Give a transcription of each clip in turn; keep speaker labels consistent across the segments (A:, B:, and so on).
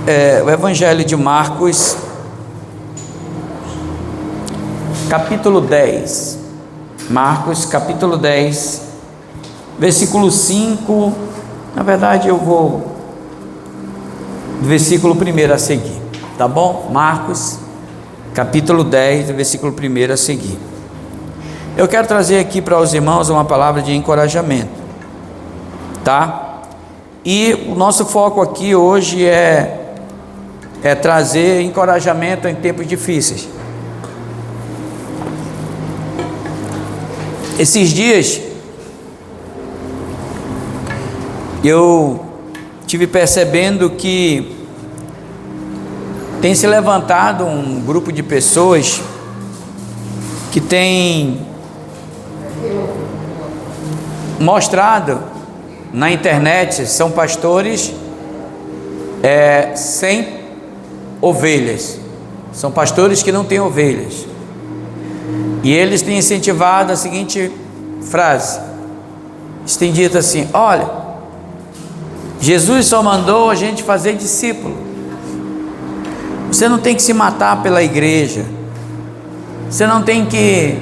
A: O Evangelho de Marcos, capítulo 10. Marcos, capítulo 10, versículo 5. Na verdade, eu vou do versículo 1 a seguir, tá bom? Marcos, capítulo 10, versículo 1 a seguir. Eu quero trazer aqui para os irmãos uma palavra de encorajamento, tá? E o nosso foco aqui hoje é trazer encorajamento em tempos difíceis. Esses dias eu tive percebendo que tem se levantado um grupo de pessoas que tem mostrado na internet, são pastores sem ovelhas, são pastores que não têm ovelhas, e eles têm incentivado a seguinte frase: eles têm dito assim: olha, Jesus só mandou a gente fazer discípulo, você não tem que se matar pela igreja, você não tem que,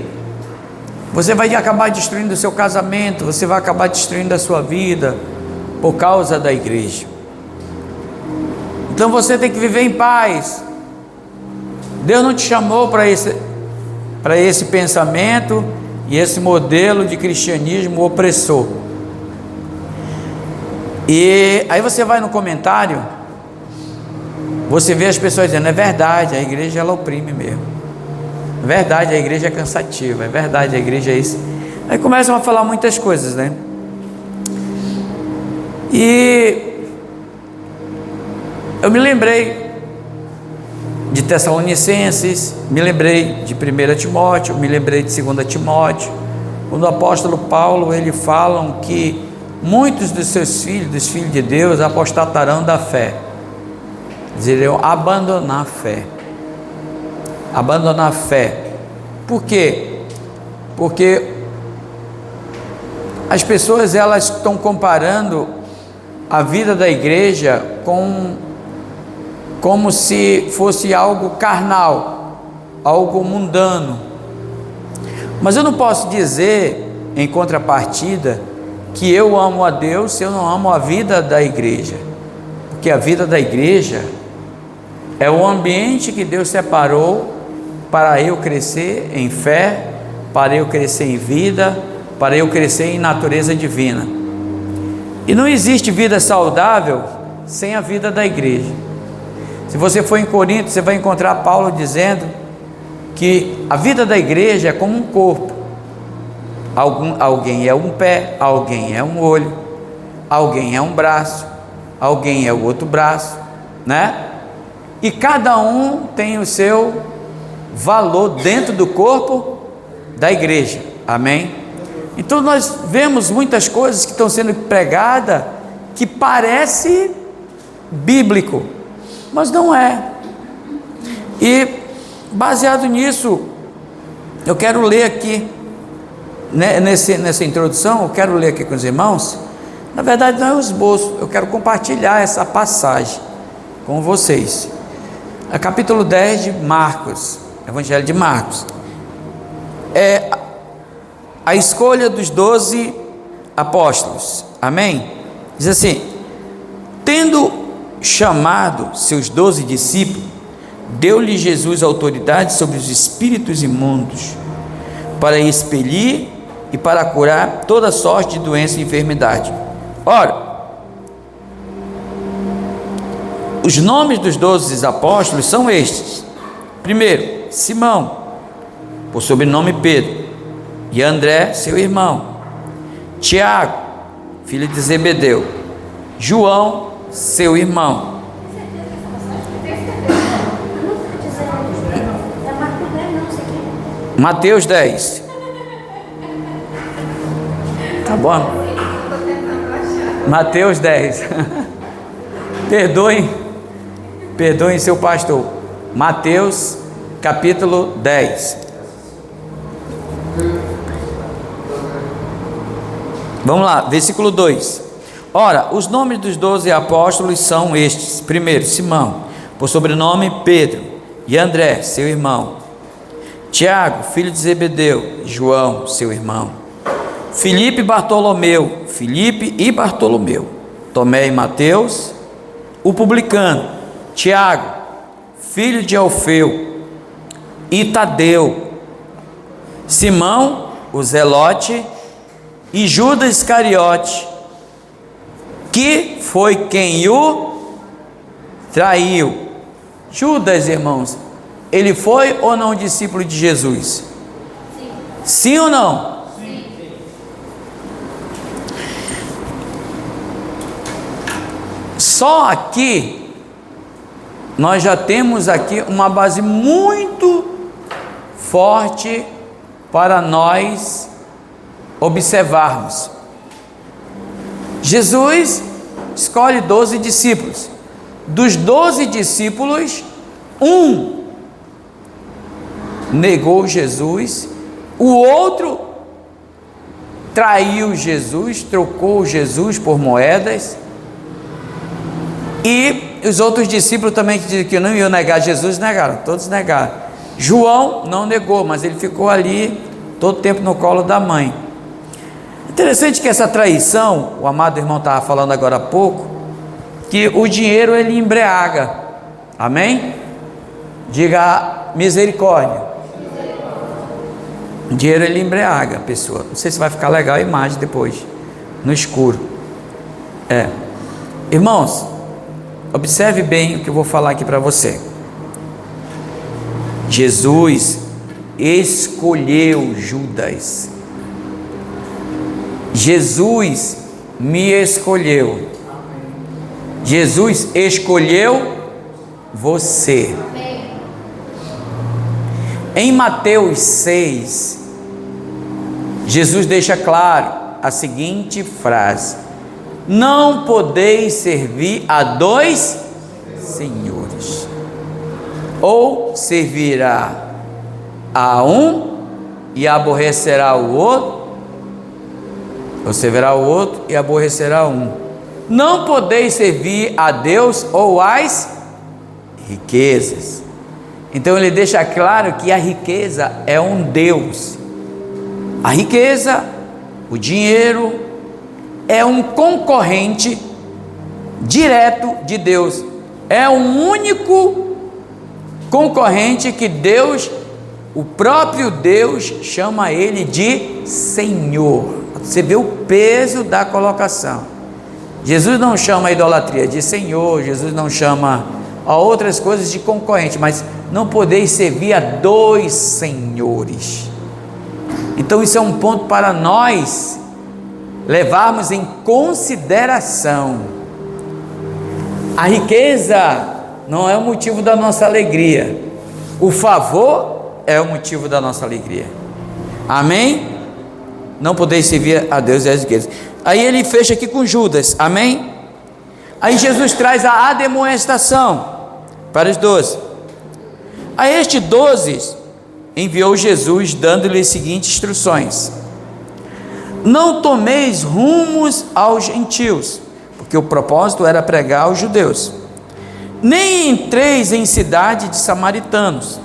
A: você vai acabar destruindo o seu casamento, você vai acabar destruindo a sua vida por causa da igreja. Então você tem que viver em paz. Deus não te chamou para esse pensamento e esse modelo de cristianismo opressor. E aí você vai no comentário, você vê as pessoas dizendo: é verdade, a igreja ela oprime mesmo, é verdade, a igreja é cansativa, é verdade, a igreja é isso. Aí começam a falar muitas coisas, né? E eu me lembrei de Tessalonicenses, me lembrei de 1 Timóteo, me lembrei de 2 Timóteo, quando o apóstolo Paulo, ele fala que muitos dos seus filhos, dos filhos de Deus, apostatarão da fé, irão abandonar a fé. Abandonar a fé. Por quê? Porque as pessoas, elas estão comparando a vida da igreja como se fosse algo carnal, algo mundano. Mas eu não posso dizer, em contrapartida, que eu amo a Deus se eu não amo a vida da igreja, porque a vida da igreja é o ambiente que Deus separou para eu crescer em fé, para eu crescer em vida, para eu crescer em natureza divina. E não existe vida saudável sem a vida da igreja. Se você for em Corinto, você vai encontrar Paulo dizendo que a vida da igreja é como um corpo. Alguém é um pé, alguém é um olho, alguém é um braço, alguém é o outro braço, né? E cada um tem o seu valor dentro do corpo da igreja, amém? Então nós vemos muitas coisas que estão sendo pregadas que parece bíblico, mas não é. E baseado nisso, eu quero ler aqui, né, nessa introdução, eu quero ler aqui com os irmãos. Na verdade não é um esboço, eu quero compartilhar essa passagem com vocês. É capítulo 10 de Marcos, Evangelho de Marcos. É a escolha dos 12 apóstolos, amém? Diz assim: tendo chamado seus 12 discípulos, deu-lhe Jesus autoridade sobre os espíritos imundos, para expelir e para curar toda sorte de doença e enfermidade. Ora, os nomes dos 12 apóstolos são estes: primeiro, Simão, por sobrenome Pedro, e André, seu irmão, Tiago, filho de Zebedeu, João, seu irmão. Mateus 10. Tá bom? Mateus 10. Perdoem seu pastor. Mateus capítulo 10. Vamos lá, versículo 2. Ora, os nomes dos 12 apóstolos são estes: primeiro, Simão, por sobrenome Pedro, e André, seu irmão, Tiago, filho de Zebedeu, João, seu irmão, Filipe e Bartolomeu, Tomé e Mateus, o publicano, Tiago, filho de Alfeu, e Tadeu, Simão, o zelote, e Judas Iscariote, que foi quem o traiu. Judas, irmãos, ele foi ou não discípulo de Jesus? Sim. Sim ou não? Sim. Só aqui nós já temos aqui uma base muito forte para nós observarmos. Jesus escolhe 12 discípulos. Dos 12 discípulos, um negou Jesus, o outro traiu Jesus, trocou Jesus por moedas, e os outros discípulos também que diziam que não iam negar Jesus, negaram, todos negaram. João não negou, mas ele ficou ali todo o tempo no colo da mãe. Interessante que essa traição, o amado irmão estava falando agora há pouco, que o dinheiro ele embriaga, amém? Diga misericórdia. O dinheiro ele embriaga a pessoa. Não sei se vai ficar legal a imagem depois, no escuro. Irmãos, observe bem o que eu vou falar aqui para você. Jesus escolheu Judas. Jesus me escolheu. Jesus escolheu você. Em Mateus 6, Jesus deixa claro a seguinte frase: não podeis servir a dois senhores, ou servirá a um e aborrecerá o outro, ou servirá o outro e aborrecerá um. Não podeis servir a Deus ou às riquezas. Então ele deixa claro que a riqueza é um Deus. A riqueza, o dinheiro, é um concorrente direto de Deus. É o único concorrente que Deus, o próprio Deus, chama ele de Senhor. Você vê o peso da colocação. Jesus não chama a idolatria de Senhor, Jesus não chama a outras coisas de concorrente, mas não podeis servir a dois senhores. Então isso é um ponto para nós levarmos em consideração. A riqueza não é o motivo da nossa alegria, o favor é o motivo da nossa alegria. Amém? Não podeis servir a Deus e às riquezas. Aí ele fecha aqui com Judas, amém? Aí Jesus traz a admoestação para os 12. A estes 12 enviou Jesus, dando-lhe as seguintes instruções: não tomeis rumos aos gentios, porque o propósito era pregar aos judeus, nem entreis em cidade de samaritanos,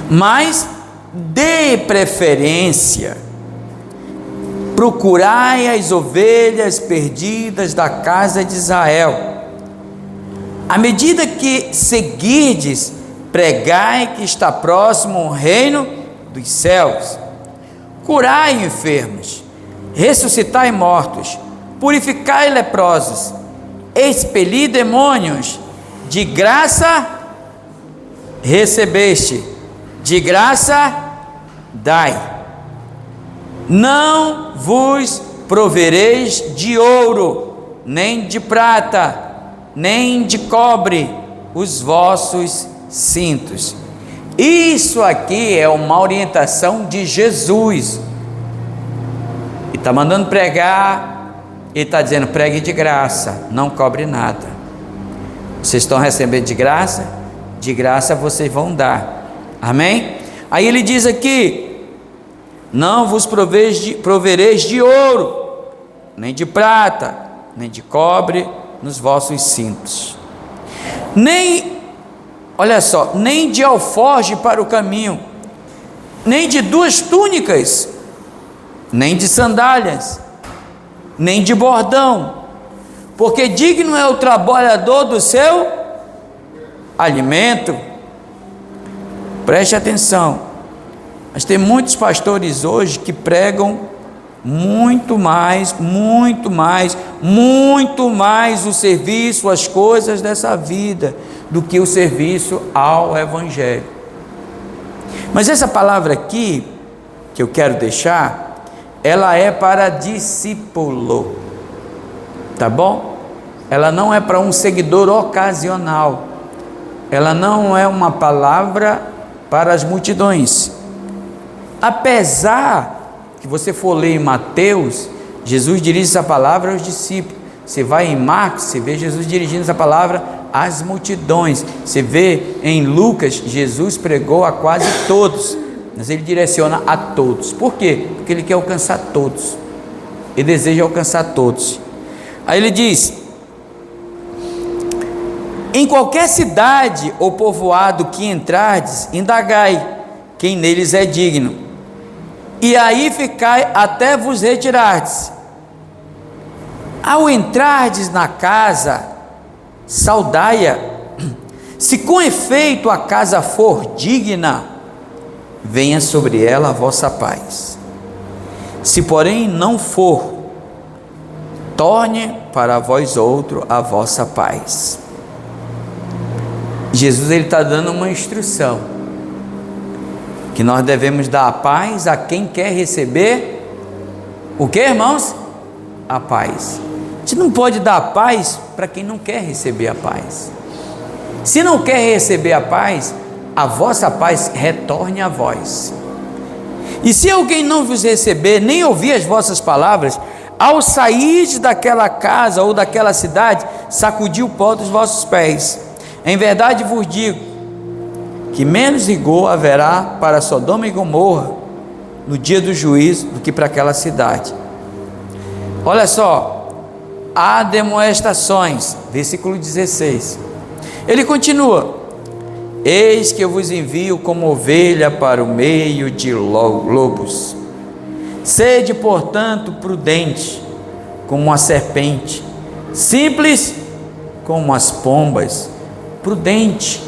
A: mas de preferência procurai as ovelhas perdidas da casa de Israel. À medida que seguirdes, pregai que está próximo o reino dos céus. Curai enfermos, ressuscitai mortos, purificai leprosos, expeli demônios. De graça recebeste, de graça dai. Não vos provereis de ouro, nem de prata, nem de cobre, os vossos cintos. Isso aqui é uma orientação de Jesus. Ele está mandando pregar, ele está dizendo: pregue de graça, não cobre nada. Vocês estão recebendo de graça vocês vão dar. Amém? Aí ele diz aqui: não vos provereis de ouro, nem de prata, nem de cobre nos vossos cintos. Nem, olha só, nem de alforje para o caminho, nem de 2 túnicas, nem de sandálias, nem de bordão, porque digno é o trabalhador do seu alimento. Preste atenção, mas tem muitos pastores hoje que pregam muito mais o serviço às coisas dessa vida do que o serviço ao Evangelho. Mas essa palavra aqui que eu quero deixar, ela é para discípulo, tá bom? Ela não é para um seguidor ocasional, ela não é uma palavra para as multidões. Apesar que você for ler em Mateus, Jesus dirige essa palavra aos discípulos. Você vai em Marcos, você vê Jesus dirigindo essa palavra às multidões. Você vê em Lucas, Jesus pregou a quase todos, mas ele direciona a todos. Por quê? Porque ele quer alcançar todos, ele deseja alcançar todos. Aí ele diz: em qualquer cidade ou povoado que entrardes, indagai quem neles é digno, e aí ficai até vos retirardes. Ao entrardes na casa, saudai-a. Se com efeito a casa for digna, venha sobre ela a vossa paz. Se porém não for, torne para vós outro a vossa paz. Jesus está dando uma instrução, que nós devemos dar a paz a quem quer receber o que, irmãos? A paz. A gente não pode dar a paz para quem não quer receber a paz. Se não quer receber a paz, a vossa paz retorne a vós. E se alguém não vos receber, nem ouvir as vossas palavras, ao sair daquela casa ou daquela cidade, sacudi o pó dos vossos pés. Em verdade vos digo, que menos rigor haverá para Sodoma e Gomorra no dia do juízo do que para aquela cidade. Olha só, há demonstrações, versículo 16, ele continua: eis que eu vos envio como ovelha para o meio de lobos. Sede, portanto, prudente como a serpente, simples como as pombas. Prudente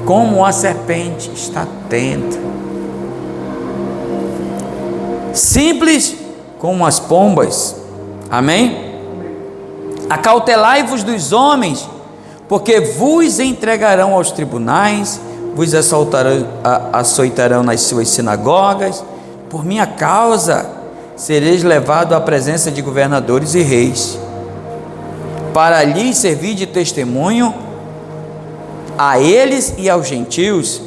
A: como a serpente, está atento. Simples como as pombas. Amém? Acautelai-vos dos homens, porque vos entregarão aos tribunais, vos açoitarão nas suas sinagogas. Por minha causa sereis levado à presença de governadores e reis, para lhes servir de testemunho a eles e aos gentios.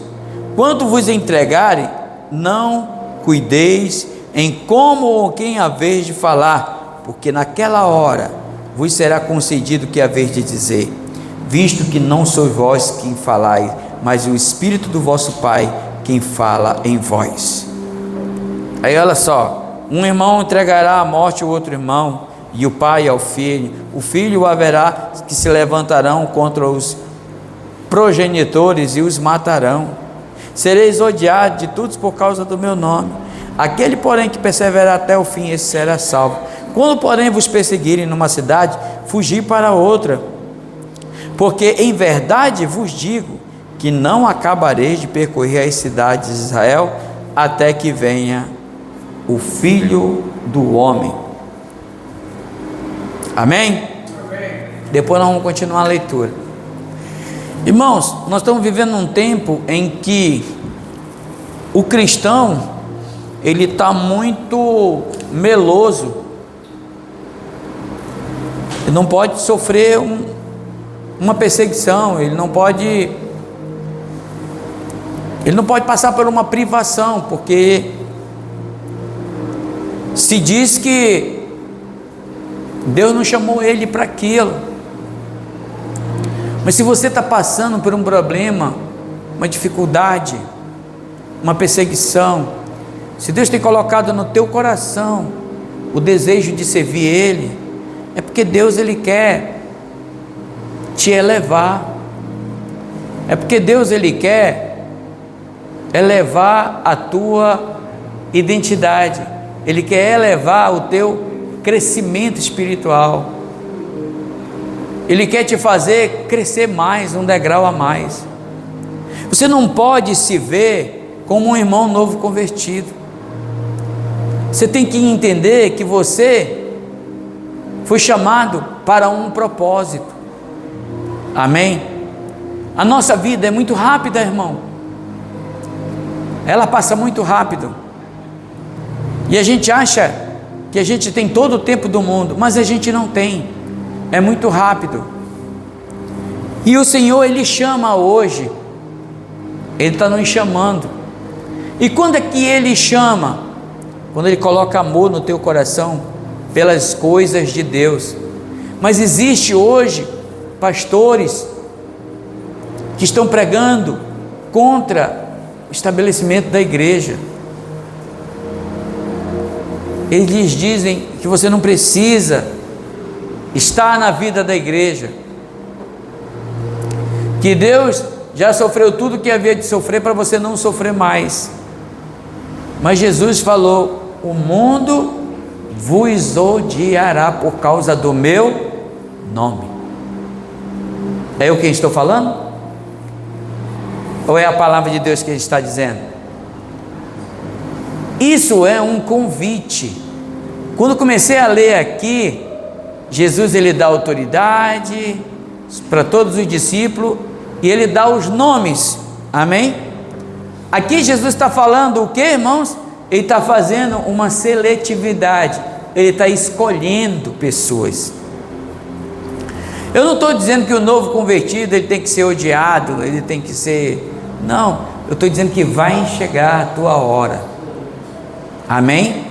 A: Quando vos entregarem, não cuideis em como ou quem haveis de falar, porque naquela hora vos será concedido o que haveis de dizer, visto que não sois vós quem falais, mas o Espírito do vosso Pai quem fala em vós. Aí olha só, um irmão entregará à morte o outro irmão, e o pai ao filho, o filho haverá que se levantarão contra os progenitores e os matarão. Sereis odiados de todos por causa do meu nome. Aquele, porém, que perseverar até o fim, esse será salvo. Quando, porém, vos perseguirem numa cidade, fugi para outra, porque em verdade vos digo que não acabareis de percorrer as cidades de Israel até que venha o Filho do Homem. Amém? Amém. Depois nós vamos continuar a leitura. Irmãos, nós estamos vivendo um tempo em que o cristão, ele está muito meloso. Ele não pode sofrer uma perseguição, ele não pode passar por uma privação, porque se diz que Deus não chamou ele para aquilo. Mas se você está passando por um problema, uma dificuldade, uma perseguição, se Deus tem colocado no teu coração o desejo de servir Ele, é porque Deus Ele quer te elevar, é porque Deus Ele quer elevar a tua identidade, Ele quer elevar o teu crescimento espiritual, Ele quer te fazer crescer mais, um degrau a mais. Você não pode se ver como um irmão novo convertido. Você tem que entender que você foi chamado para um propósito. Amém? A nossa vida é muito rápida, irmão. Ela passa muito rápido. E a gente acha que a gente tem todo o tempo do mundo, mas a gente não tem. É muito rápido. E o Senhor, Ele chama hoje. Ele está nos chamando. E quando é que Ele chama? Quando Ele coloca amor no teu coração pelas coisas de Deus. Mas existe hoje pastores que estão pregando contra o estabelecimento da igreja. Eles dizem que você não precisa estar na vida da igreja, que Deus já sofreu tudo que havia de sofrer para você não sofrer mais. Mas Jesus falou: o mundo vos odiará por causa do meu nome. É eu quem estou falando? Ou é a palavra de Deus que Ele está dizendo? Isso é um convite. Quando comecei a ler aqui, Jesus Ele dá autoridade para todos os discípulos e Ele dá os nomes. Amém? Aqui Jesus está falando o que, irmãos? Ele está fazendo uma seletividade. Ele está escolhendo pessoas. Eu não estou dizendo que o novo convertido ele tem que ser odiado, ele tem que ser... Não, eu estou dizendo que vai chegar a tua hora. Amém?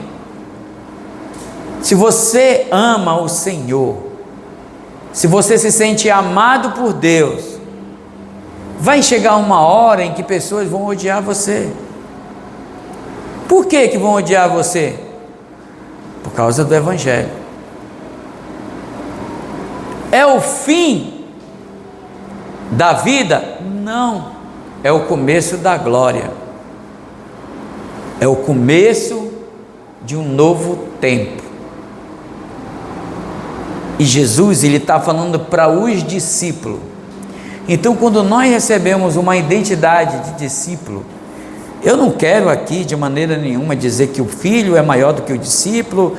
A: Se você ama o Senhor, se você se sente amado por Deus, vai chegar uma hora em que pessoas vão odiar você. Por que vão odiar você? Por causa do Evangelho. É o fim da vida? Não, é o começo da glória, é o começo de um novo tempo. E Jesus, Ele está falando para os discípulos. Então, quando nós recebemos uma identidade de discípulo, eu não quero aqui de maneira nenhuma dizer que o filho é maior do que o discípulo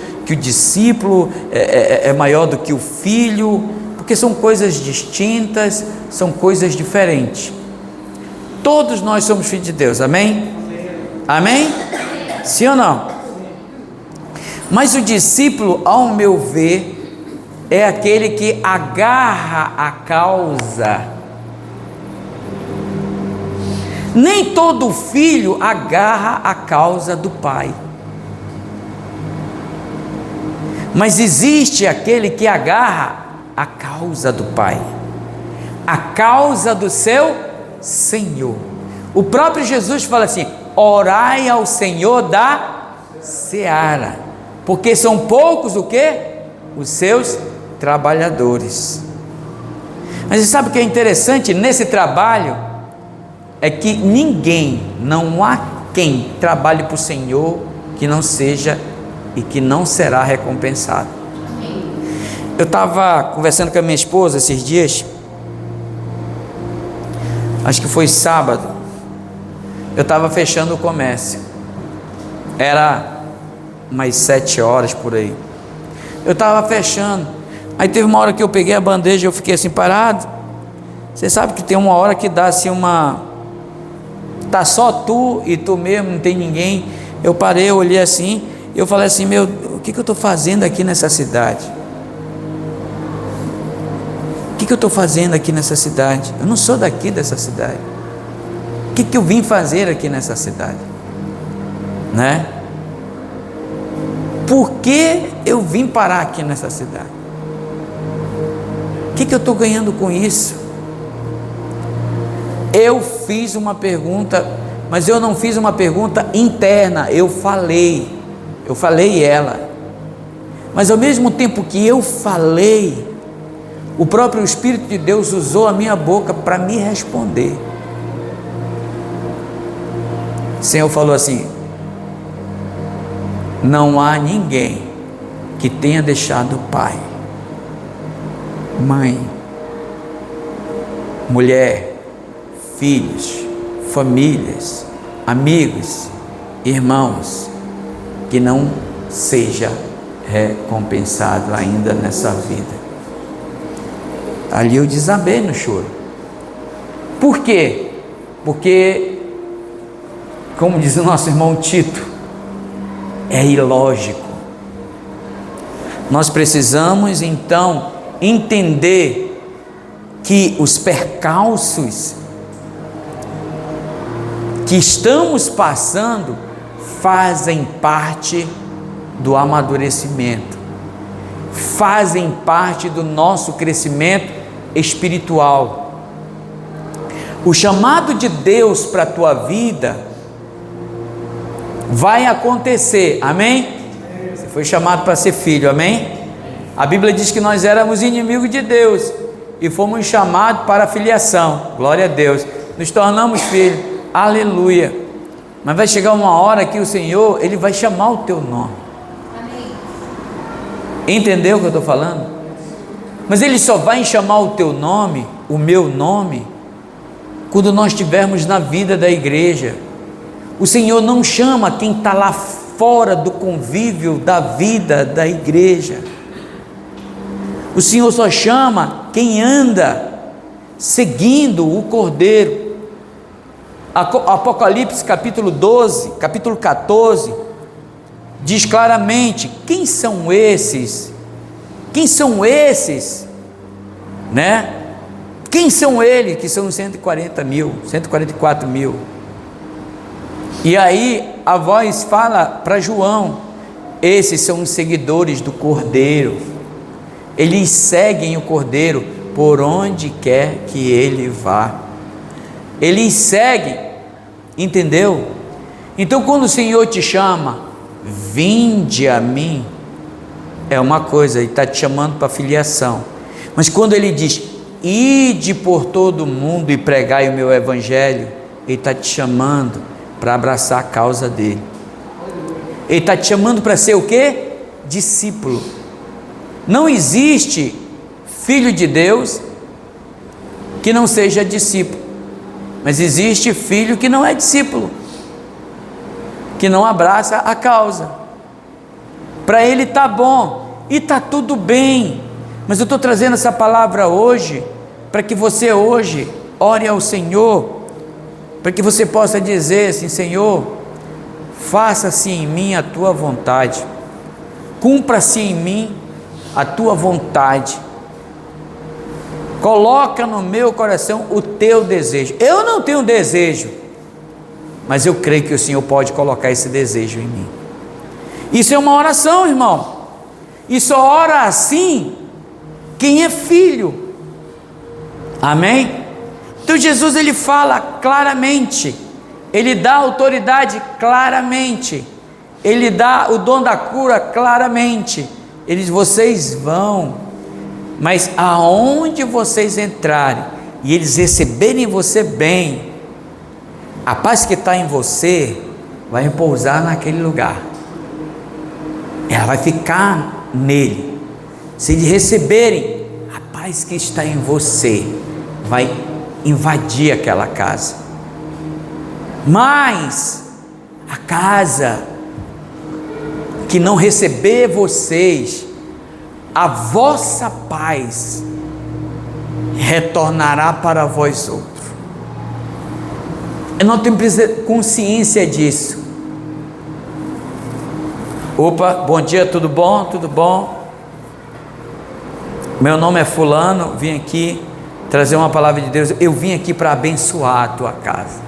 A: é maior do que o filho, porque são coisas distintas, são coisas diferentes. Todos nós somos filhos de Deus, amém? Amém? Sim ou não? Mas o discípulo, ao meu ver, é aquele que agarra a causa. Nem todo filho agarra a causa do pai, mas existe aquele que agarra a causa do pai, a causa do seu Senhor. O próprio Jesus fala assim: orai ao Senhor da seara, porque são poucos o que? Os seus trabalhadores. Mas você sabe o que é interessante nesse trabalho? É que não há quem trabalhe para o Senhor que não seja e que não será recompensado. Eu estava conversando com a minha esposa esses dias, acho que foi sábado, eu estava fechando o comércio, era umas 7 horas por aí, eu estava fechando, aí teve uma hora que eu peguei a bandeja e eu fiquei assim parado. Você sabe que tem uma hora que dá assim tá só tu e tu mesmo, não tem ninguém. Eu parei, eu olhei assim, eu falei assim: o que eu estou fazendo aqui nessa cidade? O que eu estou fazendo aqui nessa cidade? Eu não sou daqui dessa cidade. O que eu vim fazer aqui nessa cidade? Né? Por que eu vim parar aqui nessa cidade? O que eu estou ganhando com isso? Eu fiz uma pergunta, mas eu não fiz uma pergunta interna, eu falei ela. Mas ao mesmo tempo que eu falei, o próprio Espírito de Deus usou a minha boca para me responder. O Senhor falou assim: não há ninguém que tenha deixado pai, mãe, mulher, filhos, famílias, amigos, irmãos, que não seja recompensado ainda nessa vida. Ali eu desabei no choro. Por quê? Porque, como diz o nosso irmão Tito, é ilógico. Nós precisamos então entender que os percalços que estamos passando fazem parte do amadurecimento, fazem parte do nosso crescimento espiritual. O chamado de Deus para a tua vida vai acontecer, amém? Você foi chamado para ser filho, amém? A Bíblia diz que nós éramos inimigos de Deus e fomos chamados para a filiação, glória a Deus, nos tornamos filhos, aleluia. Mas vai chegar uma hora que o Senhor, Ele vai chamar o teu nome, amém. Entendeu o que eu estou falando? Mas Ele só vai chamar o teu nome, o meu nome, quando nós estivermos na vida da igreja. O Senhor não chama quem está lá fora do convívio da vida da igreja. O Senhor só chama quem anda seguindo o Cordeiro. Apocalipse capítulo 12, capítulo 14, diz claramente: quem são esses? Quem são esses, né? Quem são eles que são 140 mil, 144 mil? E aí a voz fala para João: esses são os seguidores do Cordeiro, eles seguem o Cordeiro por onde quer que ele vá, eles seguem, entendeu? Então quando o Senhor te chama, vinde a mim, é uma coisa, Ele está te chamando para filiação. Mas quando Ele diz, ide por todo mundo e pregai o meu evangelho, Ele está te chamando para abraçar a causa dele. Ele está te chamando para ser o quê? Discípulo. Não existe filho de Deus que não seja discípulo, mas existe filho que não é discípulo, que não abraça a causa. Para ele está bom e está tudo bem, mas eu estou trazendo essa palavra hoje para que você hoje ore ao Senhor, para que você possa dizer assim: Senhor, faça-se em mim a tua vontade, cumpra-se em mim a tua vontade, coloca no meu coração o teu desejo. Eu não tenho desejo, mas eu creio que o Senhor pode colocar esse desejo em mim. Isso é uma oração, irmão, e só ora assim quem é filho, amém? Então Jesus, ele fala claramente, ele dá autoridade claramente, ele dá o dom da cura claramente. Ele diz: vocês vão, mas aonde vocês entrarem e eles receberem você bem, a paz que está em você vai repousar naquele lugar, ela vai ficar nele. Se eles receberem, a paz que está em você vai invadir aquela casa. Mas a casa que não receber vocês, a vossa paz retornará para vós outros. Eu não tenho consciência disso. Opa, bom dia, tudo bom? Tudo bom? Meu nome é fulano, vim aqui trazer uma palavra de Deus. Eu vim aqui para abençoar a tua casa.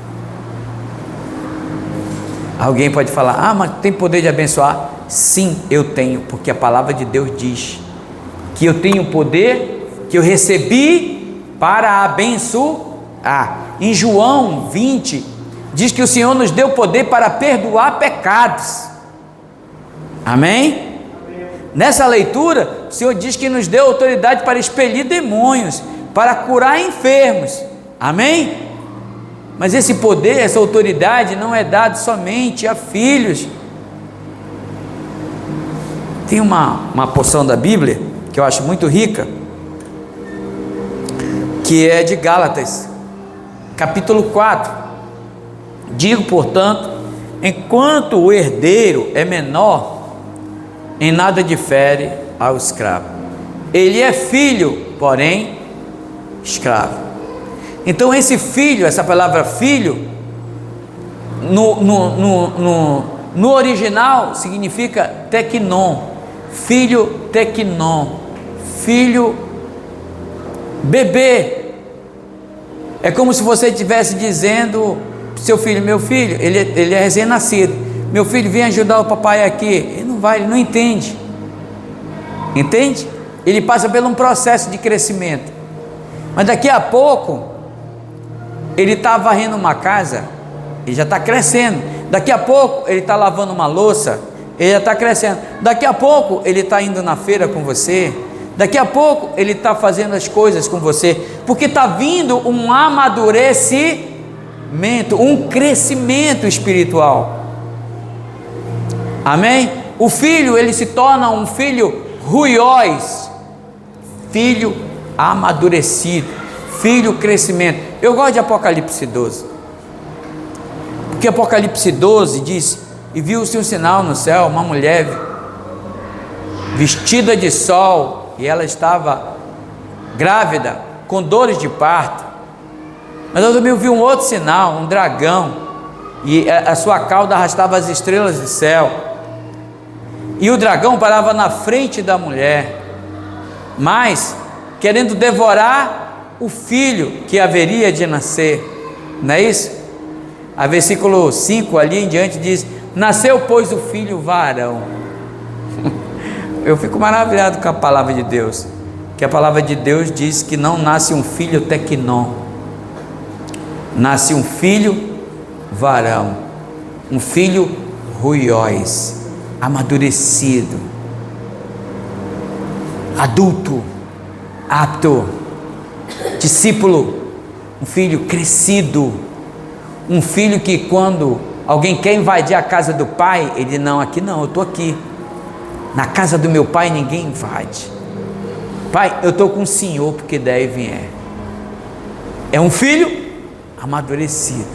A: Alguém pode falar: ah, mas tem poder de abençoar? Sim, eu tenho, porque a palavra de Deus diz que eu tenho poder, que eu recebi para abençoar. Em João 20 diz que o Senhor nos deu poder para perdoar pecados, amém? Nessa leitura, o Senhor diz que nos deu autoridade para expelir demônios, para curar enfermos, amém? Mas esse poder, essa autoridade não é dado somente a filhos. Tem uma porção da Bíblia que eu acho muito rica, que é de Gálatas, capítulo 4. Digo, portanto, enquanto o herdeiro é menor, em nada difere ao escravo. Ele é filho, porém escravo. Então esse filho, essa palavra filho, no original significa teknon, filho teknon, filho bebê. É como se você estivesse dizendo, seu filho, meu filho, ele é recém-nascido, meu filho, vem ajudar o papai aqui. Ele não vai, ele não entende, entende? Ele passa por um processo de crescimento, mas daqui a pouco, ele está varrendo uma casa, ele já está crescendo. Daqui a pouco, ele está lavando uma louça, ele já está crescendo. Daqui a pouco, ele está indo na feira com você. Daqui a pouco, ele está fazendo as coisas com você, porque está vindo um amadurecimento, um crescimento espiritual, amém? O filho, ele se torna um filho ruiós, filho amadurecido, filho crescimento. Eu gosto de Apocalipse 12, porque Apocalipse 12 diz: e viu-se um sinal no céu, uma mulher vestida de sol, e ela estava grávida, com dores de parto. Mas eu também vi um outro sinal, um dragão, e a sua cauda arrastava as estrelas do céu, e o dragão parava na frente da mulher, mas querendo devorar o filho que haveria de nascer, não é isso? A versículo 5 ali em diante diz: nasceu pois o filho varão. Eu fico maravilhado com a palavra de Deus, que a palavra de Deus diz que não nasce um filho teknon, nasce um filho varão, um filho ruiós, amadurecido, adulto, apto, discípulo, um filho crescido, um filho que quando alguém quer invadir a casa do pai, ele diz: não, aqui não, eu estou aqui, na casa do meu pai ninguém invade, pai, eu estou com o senhor, porque daí vier. É um filho amadurecido,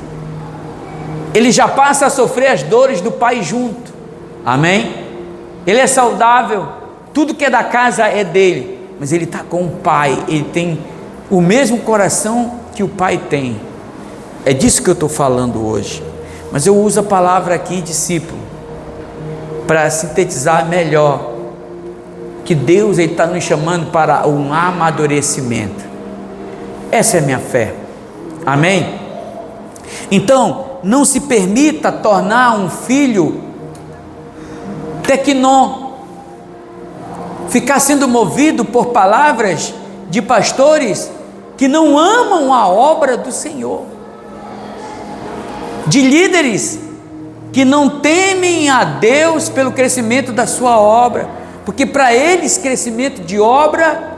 A: ele já passa a sofrer as dores do pai junto, amém? Ele é saudável, tudo que é da casa é dele, mas ele está com o pai, ele tem o mesmo coração que o pai tem. É disso que eu estou falando hoje, mas eu uso a palavra aqui, discípulo, para sintetizar melhor, que Deus está nos chamando para um amadurecimento. Essa é a minha fé, amém? Então, não se permita tornar um filho teknon, ficar sendo movido por palavras de pastores que não amam a obra do Senhor, de líderes que não temem a Deus pelo crescimento da sua obra, porque para eles crescimento de obra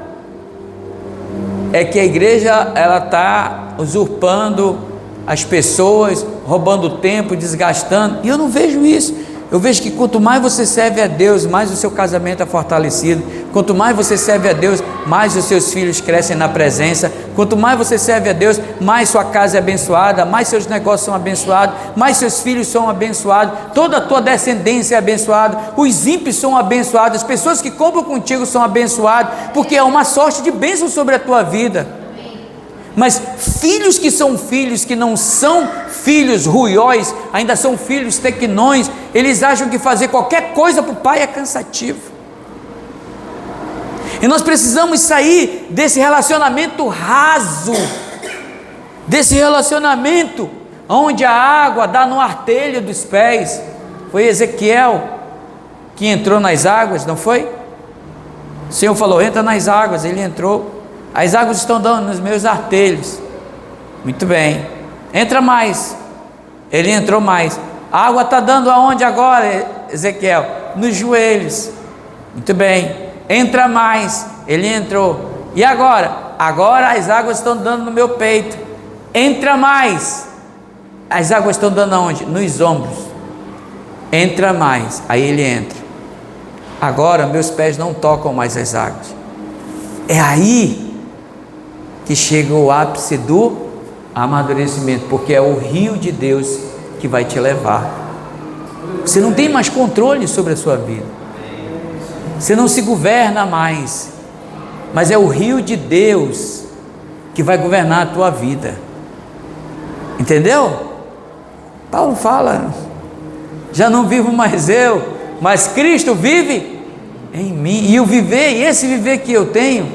A: é que a igreja ela está usurpando as pessoas, roubando tempo, desgastando, e eu não vejo isso. Eu vejo que quanto mais você serve a Deus, mais o seu casamento é fortalecido. Quanto mais você serve a Deus, mais os seus filhos crescem na presença. Quanto mais você serve a Deus, mais sua casa é abençoada, mais seus negócios são abençoados, mais seus filhos são abençoados, toda a tua descendência é abençoada, os ímpios são abençoados, as pessoas que compram contigo são abençoadas, porque é uma sorte de bênção sobre a tua vida. Mas filhos que são filhos, que não são filhos ruióis, ainda são filhos teknões, eles acham que fazer qualquer coisa para o pai é cansativo. E nós precisamos sair desse relacionamento raso, desse relacionamento onde a água dá no artelho dos pés. Foi Ezequiel que entrou nas águas, não foi? O Senhor falou: entra nas águas, ele entrou. As águas estão dando nos meus artelhos. Muito bem, entra mais. Ele entrou mais. A água está dando aonde agora, Ezequiel? Nos joelhos. Muito bem, entra mais. Ele entrou. E agora? Agora as águas estão dando no meu peito. Entra mais. As águas estão dando aonde? Nos ombros. Entra mais. Aí ele entra. Agora meus pés não tocam mais as águas. É aí que chega o ápice do amadurecimento, porque é o rio de Deus que vai te levar. Você não tem mais controle sobre a sua vida. Você não se governa mais. Mas é o rio de Deus que vai governar a tua vida. Entendeu? Paulo fala: já não vivo mais eu, mas Cristo vive em mim. E o viver, e esse viver que eu tenho,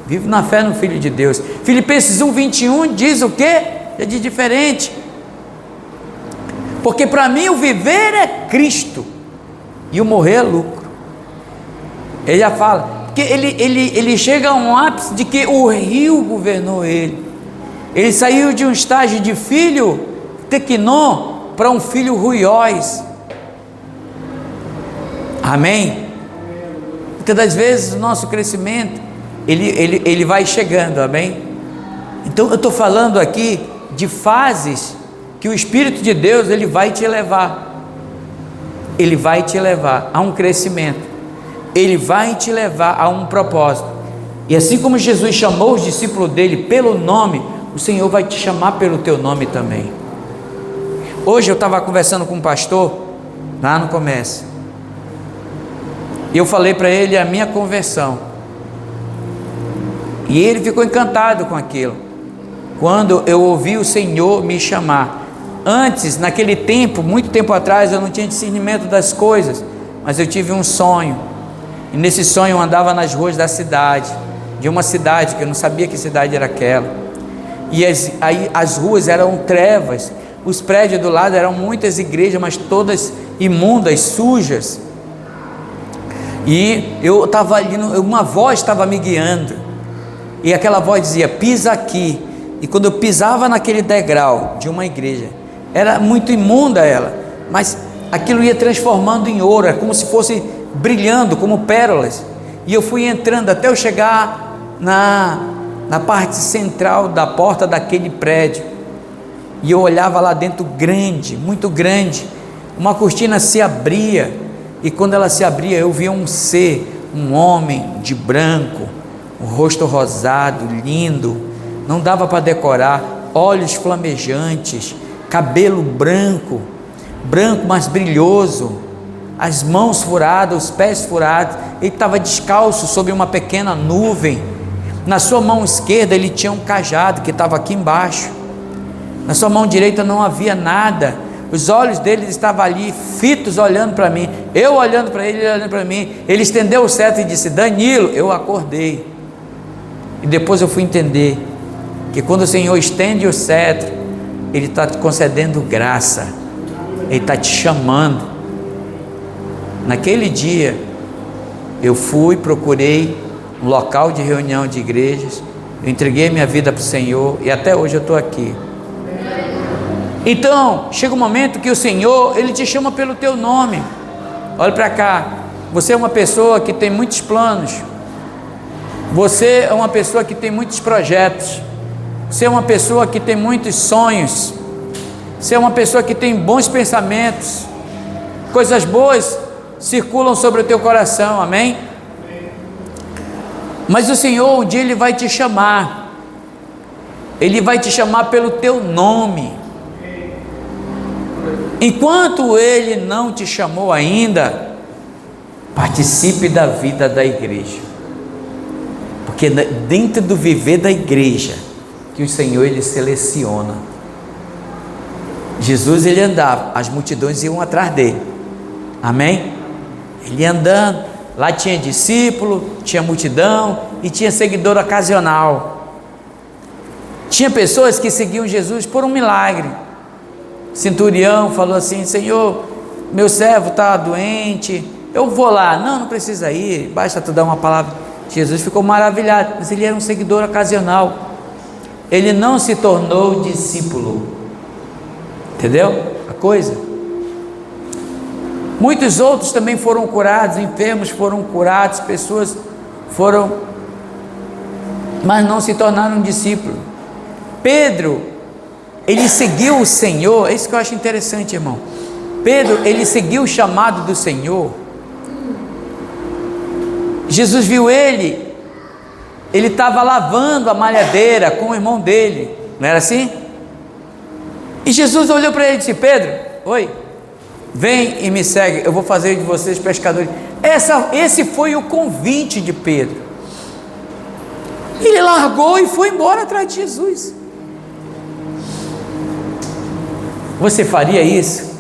A: vivo na fé no Filho de Deus. Filipenses 1:21 diz o quê? É de diferente. Porque para mim o viver é Cristo e o morrer é lucro. Ele já fala, porque ele chega a um ápice de que o rio governou ele. Ele saiu de um estágio de filho tequinon para um filho ruiós. Amém? Muitas das vezes o nosso crescimento ele vai chegando, amém? Então eu estou falando aqui de fases que o Espírito de Deus ele vai te levar. Ele vai te levar a um crescimento. Ele vai te levar a um propósito. E assim como Jesus chamou os discípulos dele pelo nome, o Senhor vai te chamar pelo teu nome também. Hoje eu estava conversando com um pastor lá no comércio, e eu falei para ele a minha conversão, e ele ficou encantado com aquilo, quando eu ouvi o Senhor me chamar. Antes, naquele tempo, muito tempo atrás, eu não tinha discernimento das coisas, mas eu tive um sonho, e nesse sonho eu andava nas ruas da cidade, de uma cidade que eu não sabia que cidade era aquela, e aí as ruas eram trevas, os prédios do lado eram muitas igrejas, mas todas imundas, sujas, e eu estava ali, uma voz estava me guiando, e aquela voz dizia: pisa aqui. E quando eu pisava naquele degrau de uma igreja, era muito imunda ela, mas aquilo ia transformando em ouro, era como se fosse brilhando como pérolas, e eu fui entrando até eu chegar na parte central da porta daquele prédio, e eu olhava lá dentro, grande, muito grande, uma cortina se abria, e quando ela se abria, eu via um ser, um homem de branco, o rosto rosado, lindo, não dava para decorar, olhos flamejantes, cabelo branco, mas brilhoso, as mãos furadas, os pés furados, ele estava descalço sobre uma pequena nuvem, na sua mão esquerda ele tinha um cajado que estava aqui embaixo, na sua mão direita não havia nada, os olhos dele estavam ali, fitos, olhando para mim, eu olhando para ele, ele olhando para mim, ele estendeu o cetro e disse: Danilo. Eu acordei, e depois eu fui entender, que quando o Senhor estende o cetro, Ele está te concedendo graça, Ele está te chamando. Naquele dia, eu procurei um local de reunião de igrejas, eu entreguei minha vida para o Senhor, e até hoje eu estou aqui. Então, chega um momento que o Senhor, Ele te chama pelo teu nome. Olha para cá, você é uma pessoa que tem muitos planos, você é uma pessoa que tem muitos projetos, você é uma pessoa que tem muitos sonhos, você é uma pessoa que tem bons pensamentos, coisas boas circulam sobre o teu coração, amém? Mas o Senhor, um dia Ele vai te chamar, Ele vai te chamar pelo teu nome. Enquanto Ele não te chamou ainda, participe da vida da igreja, porque dentro do viver da igreja, que o Senhor Ele seleciona. Jesus ele andava, as multidões iam atrás dele, amém? Ele ia andando, lá tinha discípulo, tinha multidão e tinha seguidor ocasional. Tinha pessoas que seguiam Jesus por um milagre. Centurião falou assim: Senhor, meu servo está doente, eu vou lá. Não precisa ir, basta tu dar uma palavra. Jesus ficou maravilhado, mas ele era um seguidor ocasional, ele não se tornou discípulo, entendeu a coisa? Muitos outros também foram curados, enfermos foram curados, pessoas foram, mas não se tornaram discípulos. Pedro, ele seguiu o Senhor, é isso que eu acho interessante, irmão. Pedro, ele seguiu o chamado do Senhor. Jesus viu ele estava lavando a malhadeira com o irmão dele, não era assim? E Jesus olhou para ele e disse: Pedro, oi, vem e me segue, eu vou fazer de vocês pescadores. Esse foi o convite de Pedro. Ele largou e foi embora atrás de Jesus. Você faria isso?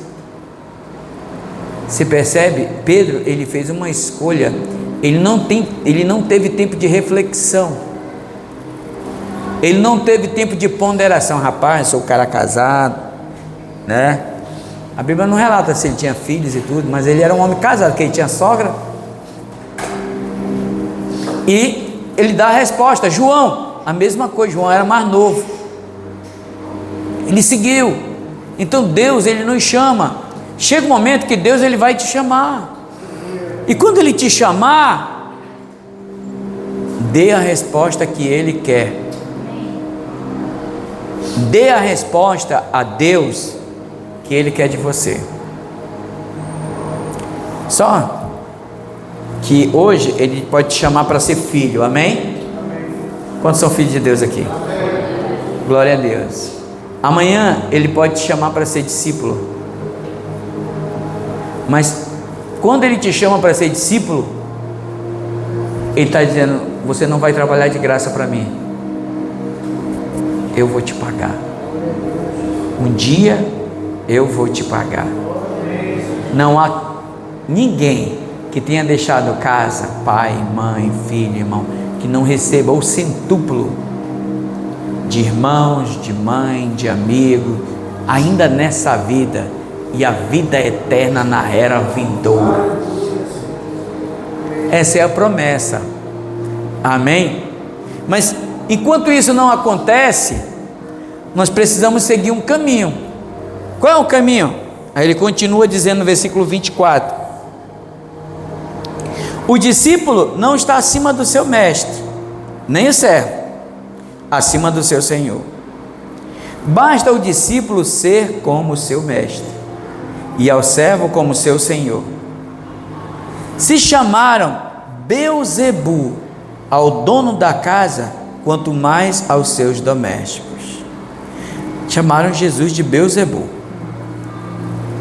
A: Você percebe? Pedro, ele fez uma escolha. Ele não teve tempo de reflexão. Ele não teve tempo de ponderação. Rapaz, sou um cara casado, né? A Bíblia não relata se ele tinha filhos e tudo, mas ele era um homem casado, porque ele tinha sogra. E ele dá a resposta. João, a mesma coisa. João era mais novo. Ele seguiu. Então Deus, ele nos chama. Chega um momento que Deus, ele vai te chamar. E quando ele te chamar, dê a resposta que ele quer. Dê a resposta a Deus que ele quer de você. Só que hoje ele pode te chamar para ser filho, amém? Quantos são filhos de Deus aqui? Glória a Deus. Amanhã ele pode te chamar para ser discípulo. Mas quando ele te chama para ser discípulo, ele está dizendo: você não vai trabalhar de graça para mim, eu vou te pagar. Um dia eu vou te pagar. Não há ninguém que tenha deixado casa, pai, mãe, filho, irmão, que não receba o centúplo de irmãos, de mãe, de amigo, ainda nessa vida, e a vida eterna na era vindoura. Essa é a promessa, amém? Mas enquanto isso não acontece, nós precisamos seguir um caminho. Qual é o caminho? Aí ele continua dizendo no versículo 24: o discípulo não está acima do seu mestre, nem o servo acima do seu senhor. Basta o discípulo ser como o seu mestre, e ao servo como seu senhor. Se chamaram Beelzebu ao dono da casa, quanto mais aos seus domésticos. Chamaram Jesus de Beelzebu,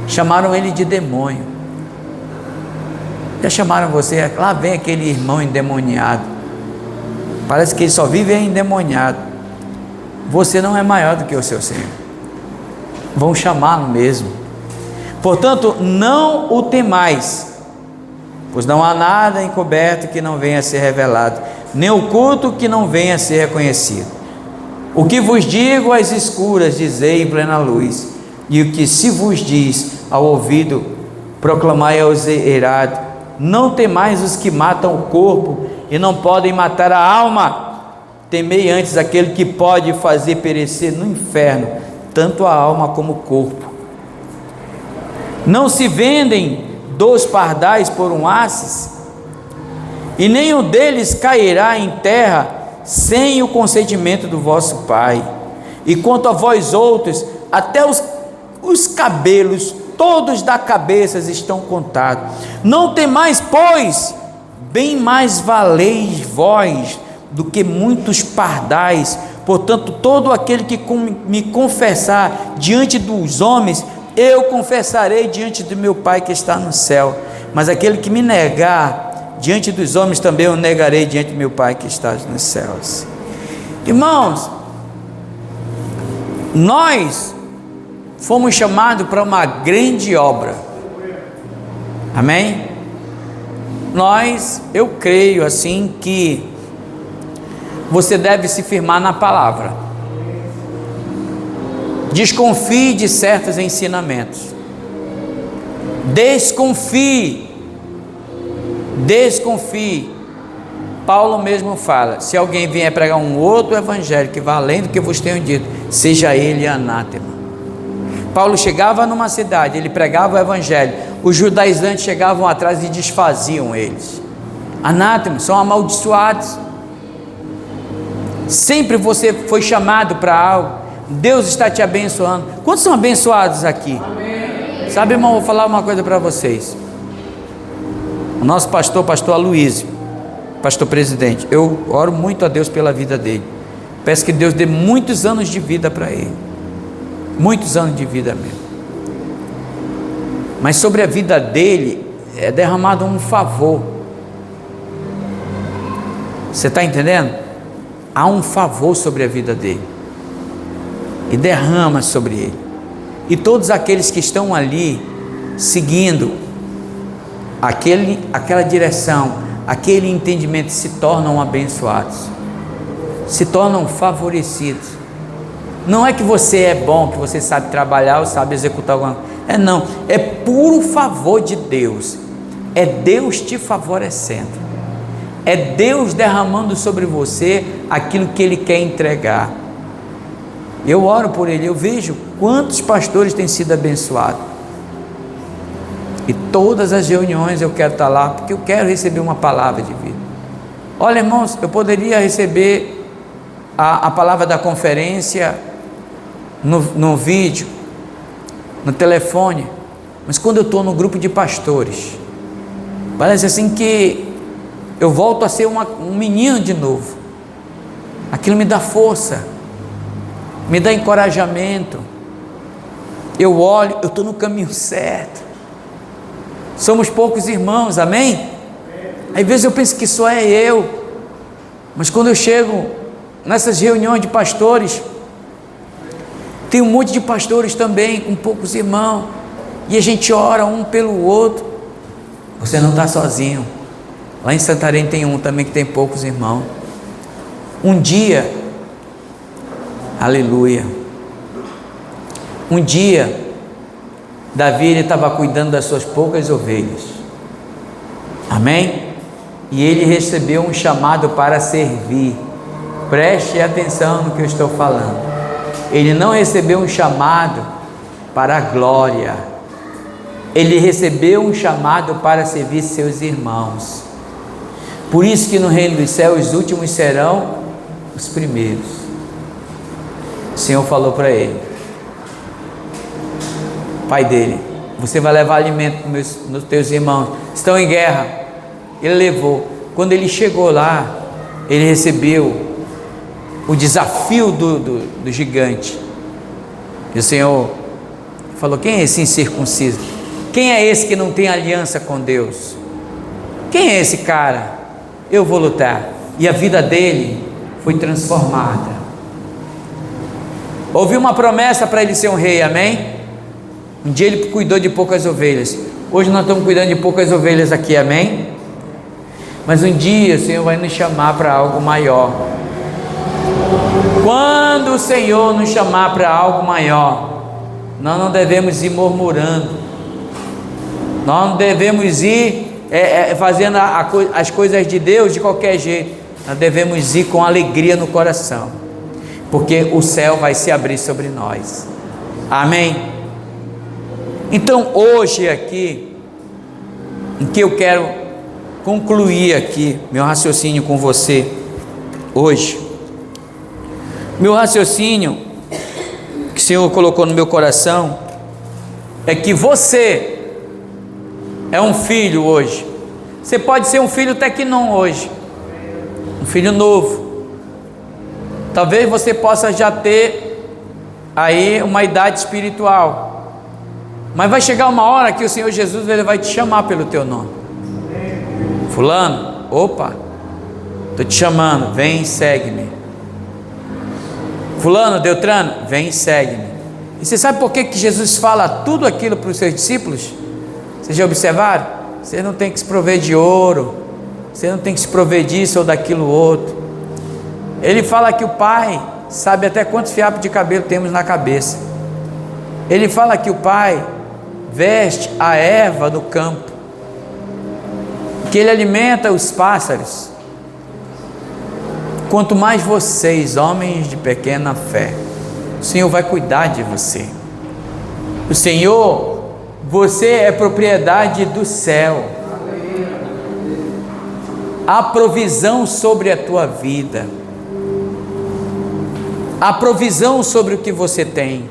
A: chamaram ele de demônio. Já chamaram você? Lá vem aquele irmão endemoniado, parece que ele só vive endemoniado. Você não é maior do que o seu Senhor. Vão chamá-lo mesmo. Portanto, não o temais, pois não há nada encoberto que não venha a ser revelado, nem oculto que não venha a ser reconhecido. O que vos digo às escuras, dizei em plena luz, e o que se vos diz ao ouvido, proclamai aos eirados. Não temais os que matam o corpo e não podem matar a alma. Temei antes aquele que pode fazer perecer no inferno tanto a alma como o corpo. Não se vendem 2 pardais por um assis, e nenhum deles cairá em terra sem o consentimento do vosso Pai. E quanto a vós outros, até os cabelos todos da cabeça estão contados. Não temais, pois, bem mais valeis vós do que muitos pardais. Portanto, todo aquele que me confessar diante dos homens, eu confessarei diante do meu Pai que está no céu. Mas aquele que me negar diante dos homens, também eu negarei diante do meu Pai que está nos céus. Irmãos, nós fomos chamados para uma grande obra, amém? Eu creio assim que você deve se firmar na palavra. Desconfie de certos ensinamentos. Desconfie. Paulo mesmo fala: se alguém vier pregar um outro evangelho que vá além do que vos tenho dito, seja ele anátema. Paulo chegava numa cidade, ele pregava o evangelho, os judaizantes chegavam atrás e desfaziam eles. Anátema, são amaldiçoados. Sempre você foi chamado para algo, Deus está te abençoando. Quantos são abençoados aqui? Amém. Sabe, irmão, vou falar uma coisa para vocês. O nosso pastor Aloysio, pastor presidente, eu oro muito a Deus pela vida dele. Peço que Deus dê muitos anos de vida para ele, muitos anos de vida mesmo. Mas sobre a vida dele é derramado um favor. Você está entendendo? Há um favor sobre a vida dele e derrama sobre ele. E todos aqueles que estão ali seguindo aquela direção, aquele entendimento, se tornam abençoados, se tornam favorecidos. Não é que você é bom, que você sabe trabalhar ou sabe executar alguma coisa. Não, é puro favor de Deus. É Deus te favorecendo. É Deus derramando sobre você aquilo que Ele quer entregar. Eu oro por ele, eu vejo quantos pastores têm sido abençoados. E todas as reuniões eu quero estar lá, porque eu quero receber uma palavra de vida. Olha, irmãos, eu poderia receber a palavra da conferência no vídeo, no telefone, mas quando eu estou no grupo de pastores, parece assim que eu volto a ser um menino de novo. Aquilo me dá força, me dá encorajamento. Eu olho, eu estou no caminho certo. Somos poucos irmãos, amém? Às vezes eu penso que só é eu, mas quando eu chego nessas reuniões de pastores, tem um monte de pastores também com poucos irmãos, e a gente ora um pelo outro. Você não está sozinho. Lá em Santarém tem um também que tem poucos irmãos. Um dia, aleluia, um dia Davi estava cuidando das suas poucas ovelhas, amém? E ele recebeu um chamado para servir. Preste atenção no que eu estou falando. Ele não recebeu um chamado para a glória, ele recebeu um chamado para servir seus irmãos. Por isso que no reino dos céus os últimos serão os primeiros. O Senhor falou para ele, pai dele, você vai levar alimento nos teus irmãos, estão em guerra. Ele levou. Quando ele chegou lá, ele recebeu o desafio do gigante, e o Senhor falou, quem é esse incircunciso? Quem é esse que não tem aliança com Deus? Quem é esse cara? Eu vou lutar. E a vida dele foi transformada. Houve uma promessa para ele ser um rei, amém? Um dia ele cuidou de poucas ovelhas. Hoje nós estamos cuidando de poucas ovelhas aqui, amém? Mas um dia o Senhor vai nos chamar para algo maior. Quando o Senhor nos chamar para algo maior, nós não devemos ir murmurando, nós não devemos ir fazendo as coisas de Deus de qualquer jeito. Nós devemos ir com alegria no coração, porque o céu vai se abrir sobre nós, amém? Então hoje aqui, em que eu quero concluir aqui meu raciocínio com você hoje, meu raciocínio que o Senhor colocou no meu coração é que você é um filho hoje. Você pode ser um filho tecnon hoje, um filho novo. Talvez você possa já ter aí uma idade espiritual, mas vai chegar uma hora que o Senhor Jesus ele vai te chamar pelo teu nome. Fulano, opa, estou te chamando, vem e segue-me. Fulano, Deltrano, vem e segue-me. E você sabe por que Jesus fala tudo aquilo para os seus discípulos? Vocês já observaram? Você não tem que se prover de ouro, você não tem que se prover disso ou daquilo outro. Ele fala que o Pai sabe até quantos fiapos de cabelo temos na cabeça. Ele fala que o Pai veste a erva do campo, que Ele alimenta os pássaros. Quanto mais vocês, homens de pequena fé, o Senhor vai cuidar de você. O Senhor Você é propriedade do céu. Há provisão sobre a tua vida. Há provisão sobre o que você tem.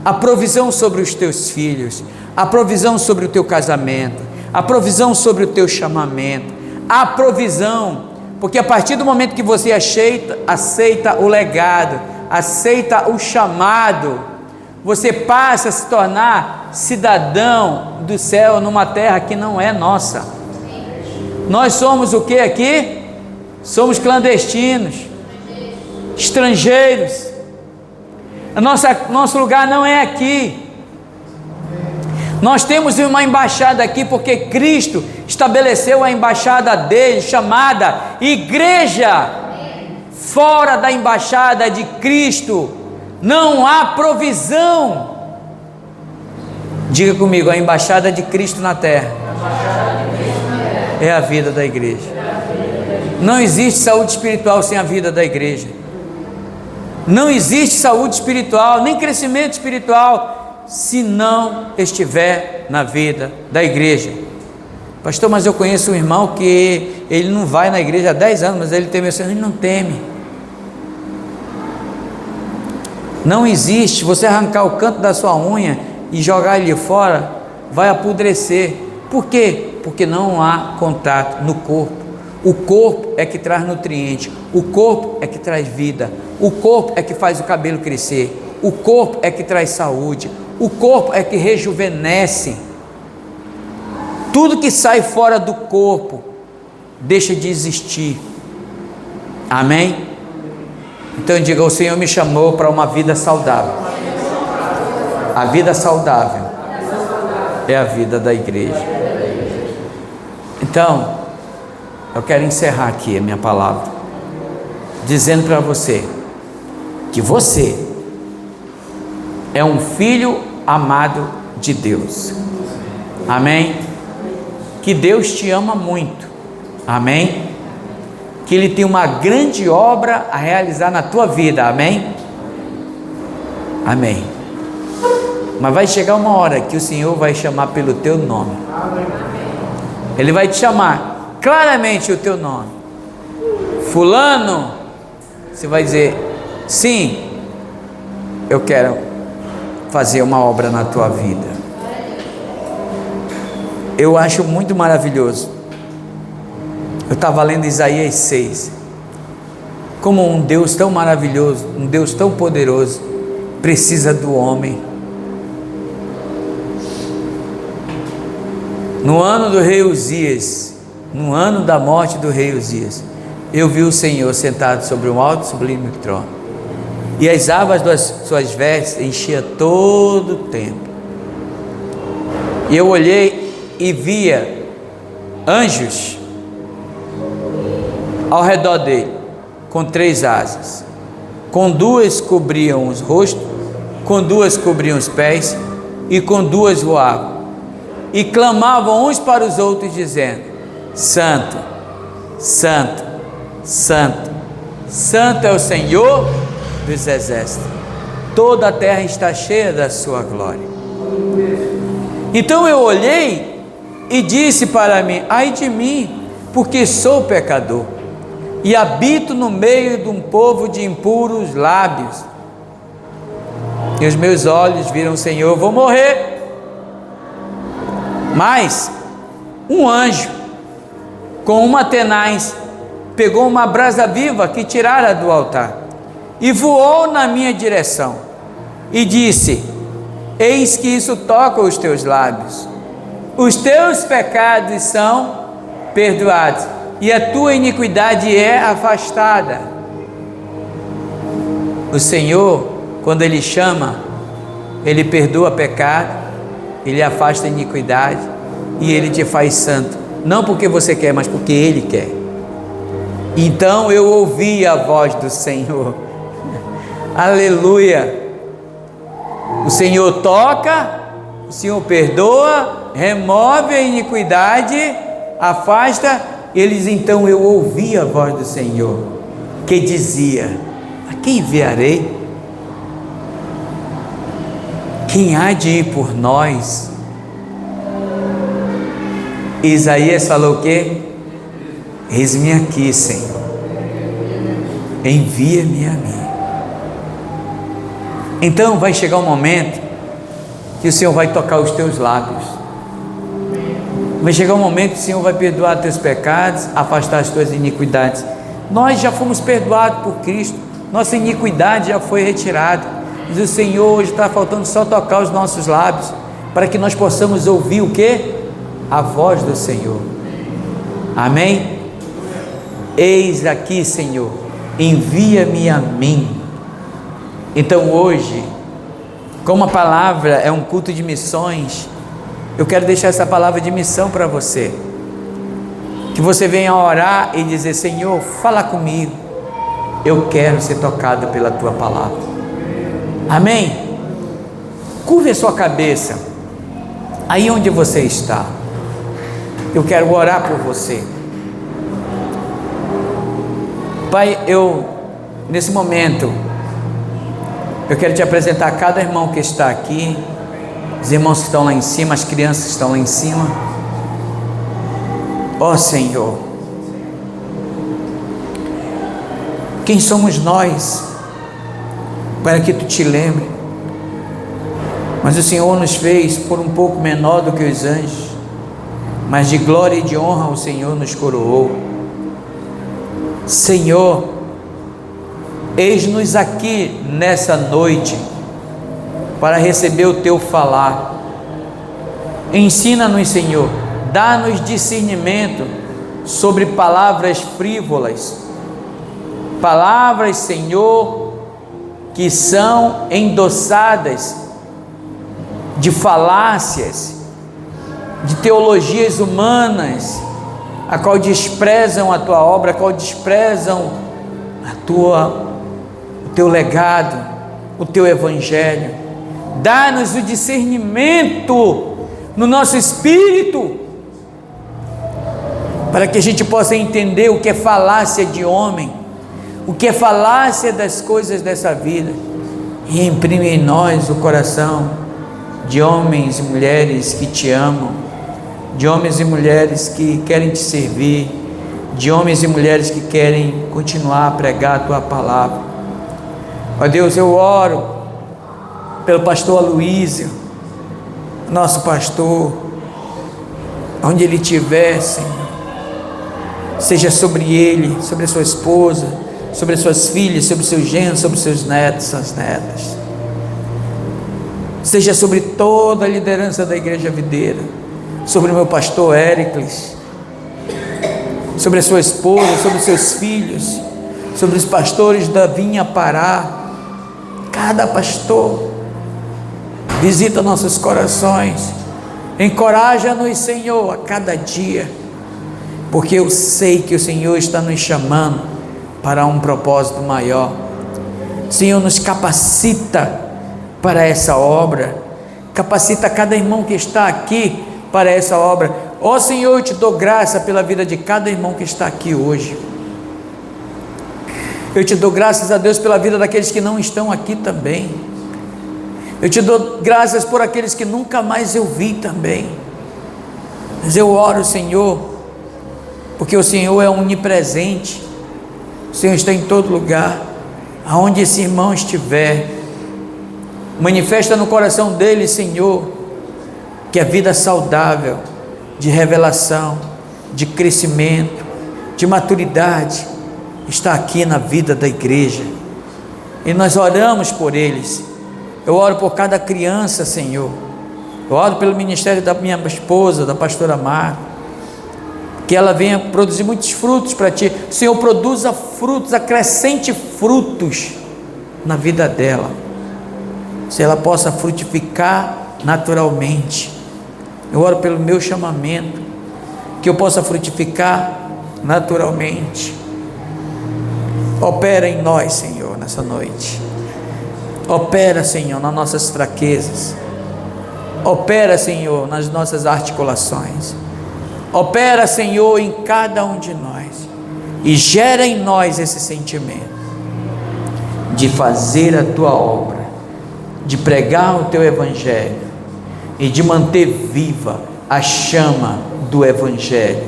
A: Há provisão sobre os teus filhos. Há provisão sobre o teu casamento. Há provisão sobre o teu chamamento. Há provisão, porque a partir do momento que você aceita o legado, aceita o chamado, você passa a se tornar cidadão do céu numa terra que não é nossa. Nós somos o que aqui? Somos clandestinos, estrangeiros. Nosso lugar não é aqui. Nós temos uma embaixada aqui porque Cristo estabeleceu a embaixada dele, chamada igreja. Fora da embaixada de Cristo não há provisão. Diga comigo, a embaixada de Cristo na terra é a vida da igreja. Não existe saúde espiritual sem a vida da igreja. Não existe saúde espiritual, nem crescimento espiritual, se não estiver na vida da igreja. Pastor, mas eu conheço um irmão que ele não vai na igreja há 10 anos, mas ele teme o Senhor. Ele não teme. Não existe, você arrancar o canto da sua unha e jogar ele fora, vai apodrecer. Por quê? Porque não há contato no corpo. O corpo é que traz nutriente, o corpo é que traz vida, o corpo é que faz o cabelo crescer, o corpo é que traz saúde, o corpo é que rejuvenesce. Tudo que sai fora do corpo deixa de existir. Amém? Então diga, o Senhor me chamou para uma vida saudável. A vida saudável é a vida da igreja. Então, eu quero encerrar aqui a minha palavra, dizendo para você, que você é um filho amado de Deus. Amém? Que Deus te ama muito. Amém? Que Ele tem uma grande obra a realizar na tua vida. Amém? Amém. Mas vai chegar uma hora que o Senhor vai chamar pelo teu nome. Ele vai te chamar claramente o teu nome. Fulano, você vai dizer, sim, eu quero fazer uma obra na tua vida. Eu acho muito maravilhoso. Eu estava lendo Isaías 6. Como um Deus tão maravilhoso, um Deus tão poderoso, precisa do homem. No ano do rei Uzias, no ano da morte do rei Uzias, eu vi o Senhor sentado sobre um alto e sublime trono, e as abas das suas vestes enchia todo o templo. E eu olhei e via anjos ao redor dele, com 3 asas, com 2 cobriam os rostos, com 2 cobriam os pés, e com 2 voavam, e clamavam uns para os outros, dizendo: Santo, Santo, Santo, Santo é o Senhor dos exércitos, toda a terra está cheia da sua glória. Então eu olhei e disse para mim: ai de mim, porque sou pecador, e habito no meio de um povo de impuros lábios, e os meus olhos viram o Senhor. Eu vou morrer. Mas um anjo com uma tenaz pegou uma brasa viva que tirara do altar e voou na minha direção e disse: eis que isso toca os teus lábios, os teus pecados são perdoados e a tua iniquidade é afastada. O Senhor, quando Ele chama, Ele perdoa pecado, Ele afasta a iniquidade e Ele te faz santo, não porque você quer, mas porque Ele quer. Então eu ouvi a voz do Senhor. Aleluia. O Senhor toca, o Senhor perdoa, remove a iniquidade, afasta. Eles, então eu ouvi a voz do Senhor, que dizia: a quem enviarei? Quem há de ir por nós? Isaías falou o quê? Eis-me aqui, Senhor, envia-me a mim. Então vai chegar um momento que o Senhor vai tocar os teus lábios, vai chegar um momento que o Senhor vai perdoar teus pecados, afastar as tuas iniquidades. Nós já fomos perdoados por Cristo, nossa iniquidade já foi retirada, mas o Senhor hoje está faltando só tocar os nossos lábios, para que nós possamos ouvir o quê? A voz do Senhor. Amém? Eis aqui, Senhor, envia-me a mim. Então hoje, como a palavra é um culto de missões, eu quero deixar essa palavra de missão para você, que você venha orar e dizer: Senhor, fala comigo, eu quero ser tocado pela tua palavra. Amém? Curve a sua cabeça, aí onde você está, eu quero orar por você. Pai, nesse momento, eu quero te apresentar cada irmão que está aqui, os irmãos que estão lá em cima, as crianças que estão lá em cima. Ó Senhor, quem somos nós para que Tu te lembre? Mas o Senhor nos fez por um pouco menor do que os anjos, mas de glória e de honra o Senhor nos coroou. Senhor, eis-nos aqui nessa noite para receber o Teu falar. Ensina-nos, Senhor, dá-nos discernimento sobre palavras frívolas, palavras, Senhor, que são endossadas de falácias, de teologias humanas, a qual desprezam a Tua obra, a qual desprezam o Teu legado, o Teu evangelho. Dá-nos o discernimento no nosso espírito, para que a gente possa entender o que é falácia de homem, o que é falácia das coisas dessa vida, e imprime em nós o coração de homens e mulheres que Te amam, de homens e mulheres que querem Te servir, de homens e mulheres que querem continuar a pregar a Tua palavra. Ó Deus, eu oro pelo pastor Aloísio, nosso pastor, onde ele estiver, Senhor, seja sobre ele, sobre a sua esposa, sobre as suas filhas, sobre os seus genros, sobre os seus netos, suas netas, seja sobre toda a liderança da Igreja Videira, sobre o meu pastor Éricles, sobre a sua esposa, sobre os seus filhos, sobre os pastores da Vinha Pará. Cada pastor visita nossos corações, encoraja-nos, Senhor, a cada dia, porque eu sei que o Senhor está nos chamando para um propósito maior. Senhor, nos capacita para essa obra, capacita cada irmão que está aqui para essa obra. Ó Senhor, eu Te dou graça pela vida de cada irmão que está aqui hoje. Eu Te dou graças a Deus pela vida daqueles que não estão aqui também. Eu Te dou graças por aqueles que nunca mais eu vi também. Mas eu oro, Senhor, porque o Senhor é onipresente, o Senhor está em todo lugar. Aonde esse irmão estiver, manifesta no coração dele, Senhor, que a vida saudável, de revelação, de crescimento, de maturidade, está aqui na vida da igreja, e nós oramos por eles. Eu oro por cada criança, Senhor, eu oro pelo ministério da minha esposa, da pastora Mar, que ela venha produzir muitos frutos para Ti. Senhor, produza frutos, acrescente frutos na vida dela, se ela possa frutificar naturalmente. Eu oro pelo meu chamamento, que eu possa frutificar naturalmente. Opera em nós, Senhor, nessa noite. Opera, Senhor, nas nossas fraquezas. Opera, Senhor, nas nossas articulações. Opera, Senhor, em cada um de nós, e gera em nós esse sentimento de fazer a Tua obra, de pregar o Teu evangelho e de manter viva a chama do Evangelho,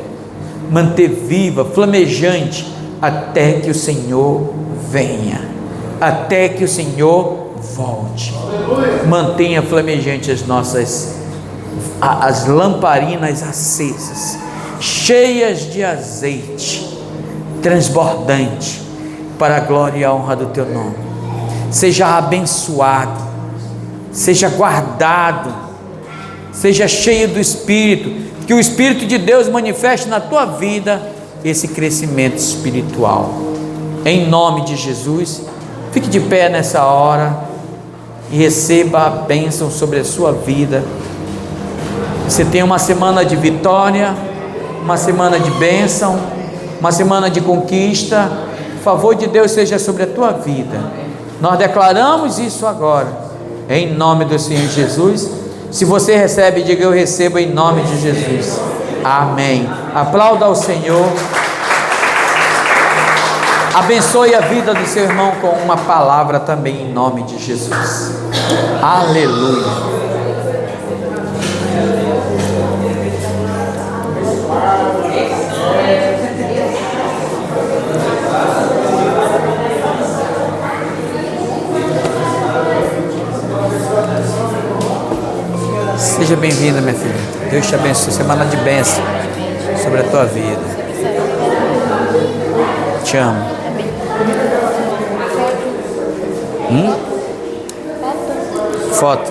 A: manter viva, flamejante, até que o Senhor venha, até que o Senhor volte. Mantenha flamejante as lamparinas acesas, cheias de azeite, transbordante, para a glória e a honra do teu nome. Seja abençoado, seja guardado, seja cheio do Espírito, que o Espírito de Deus manifeste na tua vida esse crescimento espiritual, em nome de Jesus. Fique de pé nessa hora e receba a bênção sobre a sua vida. Você tem uma semana de vitória, uma semana de bênção, uma semana de conquista. O favor de Deus seja sobre a tua vida. Nós declaramos isso agora, em nome do Senhor Jesus. Se você recebe, diga: eu recebo em nome de Jesus. Amém. Aplauda ao Senhor. Abençoe a vida do seu irmão com uma palavra também em nome de Jesus. Aleluia. Seja bem-vinda, minha filha. Deus te abençoe. Semana de bênção sobre a tua vida. Te amo. Foto.